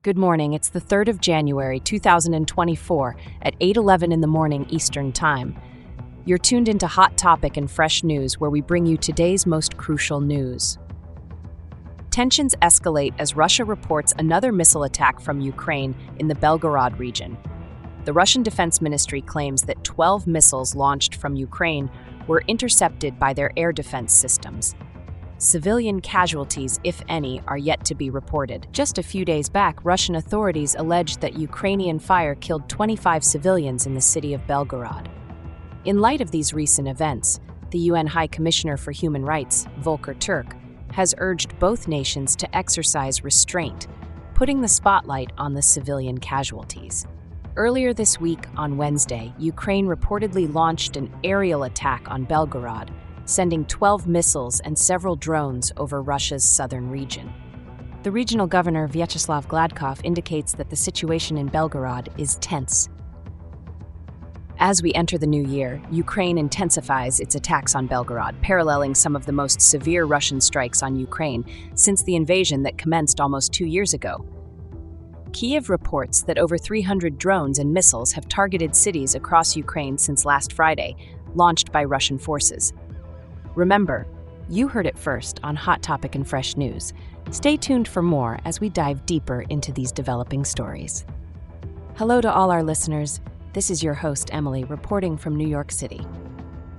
Good morning. It's the 3rd of January, 2024 at 8:11 in the morning Eastern Time. You're tuned into Hot Topic and Fresh News, where we bring you today's most crucial news. Tensions escalate as Russia reports another missile attack from Ukraine in the Belgorod region. The Russian Defense Ministry claims that 12 missiles launched from Ukraine were intercepted by their air defense systems. Civilian casualties, if any, are yet to be reported. Just a few days back, Russian authorities alleged that Ukrainian fire killed 25 civilians in the city of Belgorod. In light of these recent events, the UN High Commissioner for Human Rights, Volker Turk, has urged both nations to exercise restraint, putting the spotlight on the civilian casualties. Earlier this week, on Wednesday, Ukraine reportedly launched an aerial attack on Belgorod, sending 12 missiles and several drones over Russia's southern region. The regional governor, Vyacheslav Gladkov, indicates that the situation in Belgorod is tense. As we enter the new year, Ukraine intensifies its attacks on Belgorod, paralleling some of the most severe Russian strikes on Ukraine since the invasion that commenced almost 2 years ago. Kyiv reports that over 300 drones and missiles have targeted cities across Ukraine since last Friday, launched by Russian forces. Remember, you heard it first on Hot Topic and Fresh News. Stay tuned for more as we dive deeper into these developing stories. Hello to all our listeners. This is your host, Emily, reporting from New York City.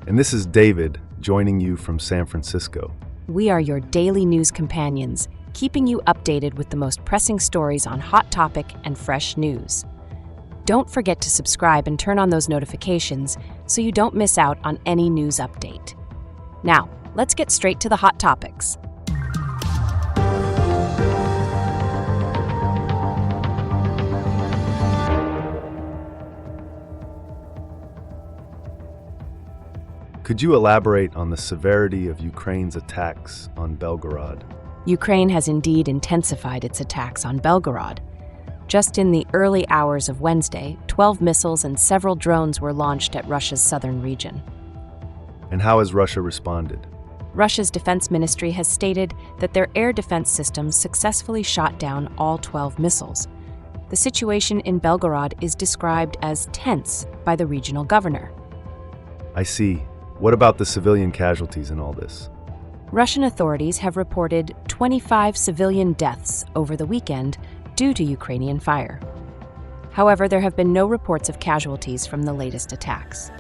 And this is David, joining you from San Francisco. We are your daily news companions, keeping you updated with the most pressing stories on Hot Topic and Fresh News. Don't forget to subscribe and turn on those notifications so you don't miss out on any news update. Now, let's get straight to the hot topics. Could you elaborate on the severity of Ukraine's attacks on Belgorod? Ukraine has indeed intensified its attacks on Belgorod. Just in the early hours of Wednesday, 12 missiles and several drones were launched at Russia's southern region. And how has Russia responded? Russia's defense ministry has stated that their air defense systems successfully shot down all 12 missiles. The situation in Belgorod is described as tense by the regional governor. I see. What about the civilian casualties in all this? Russian authorities have reported 25 civilian deaths over the weekend due to Ukrainian fire. However, there have been no reports of casualties from the latest attacks.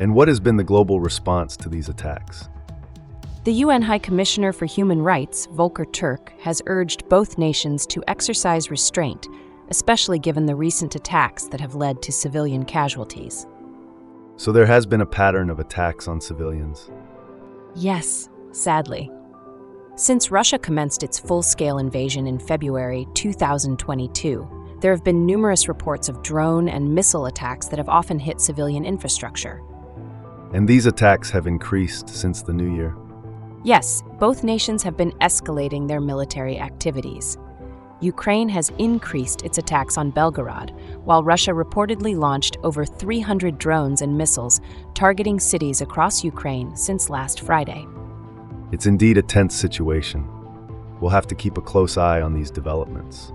And what has been the global response to these attacks? The UN High Commissioner for Human Rights, Volker Turk, has urged both nations to exercise restraint, especially given the recent attacks that have led to civilian casualties. So there has been a pattern of attacks on civilians? Yes, sadly. Since Russia commenced its full-scale invasion in February 2022, there have been numerous reports of drone and missile attacks that have often hit civilian infrastructure. And these attacks have increased since the new year? Yes, both nations have been escalating their military activities. Ukraine has increased its attacks on Belgorod, while Russia reportedly launched over 300 drones and missiles targeting cities across Ukraine since last Friday. It's indeed a tense situation. We'll have to keep a close eye on these developments.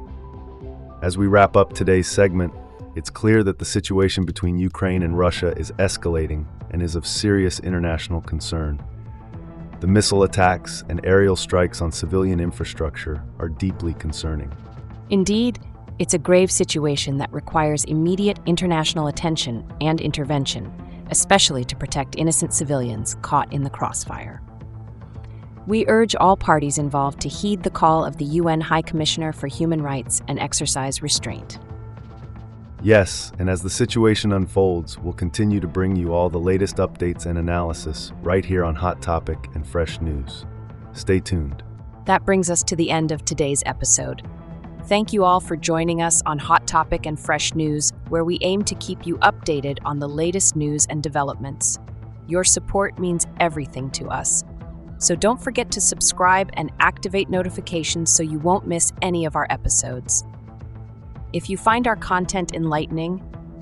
As we wrap up today's segment, it's clear that the situation between Ukraine and Russia is escalating and is of serious international concern. The missile attacks and aerial strikes on civilian infrastructure are deeply concerning. Indeed, it's a grave situation that requires immediate international attention and intervention, especially to protect innocent civilians caught in the crossfire. We urge all parties involved to heed the call of the UN High Commissioner for Human Rights and exercise restraint. Yes, and as the situation unfolds, we'll continue to bring you all the latest updates and analysis right here on Hot Topic and Fresh News. Stay tuned. That brings us to the end of today's episode. Thank you all for joining us on Hot Topic and Fresh News, where we aim to keep you updated on the latest news and developments. Your support means everything to us. So don't forget to subscribe and activate notifications so you won't miss any of our episodes. If you find our content enlightening,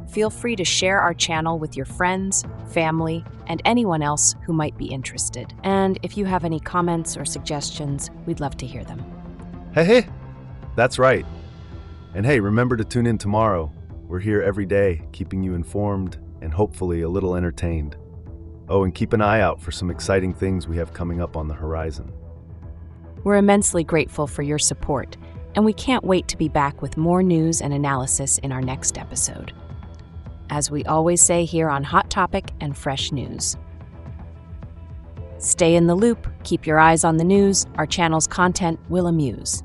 feel free to share our channel with your friends, family, and anyone else who might be interested. And if you have any comments or suggestions, we'd love to hear them. Hey, that's right. And hey, remember to tune in tomorrow. We're here every day, keeping you informed and hopefully a little entertained. Oh, and keep an eye out for some exciting things we have coming up on the horizon. We're immensely grateful for your support, and we can't wait to be back with more news and analysis in our next episode. As we always say here on Hot Topic and Fresh News. Stay in the loop, keep your eyes on the news, our channel's content will amuse.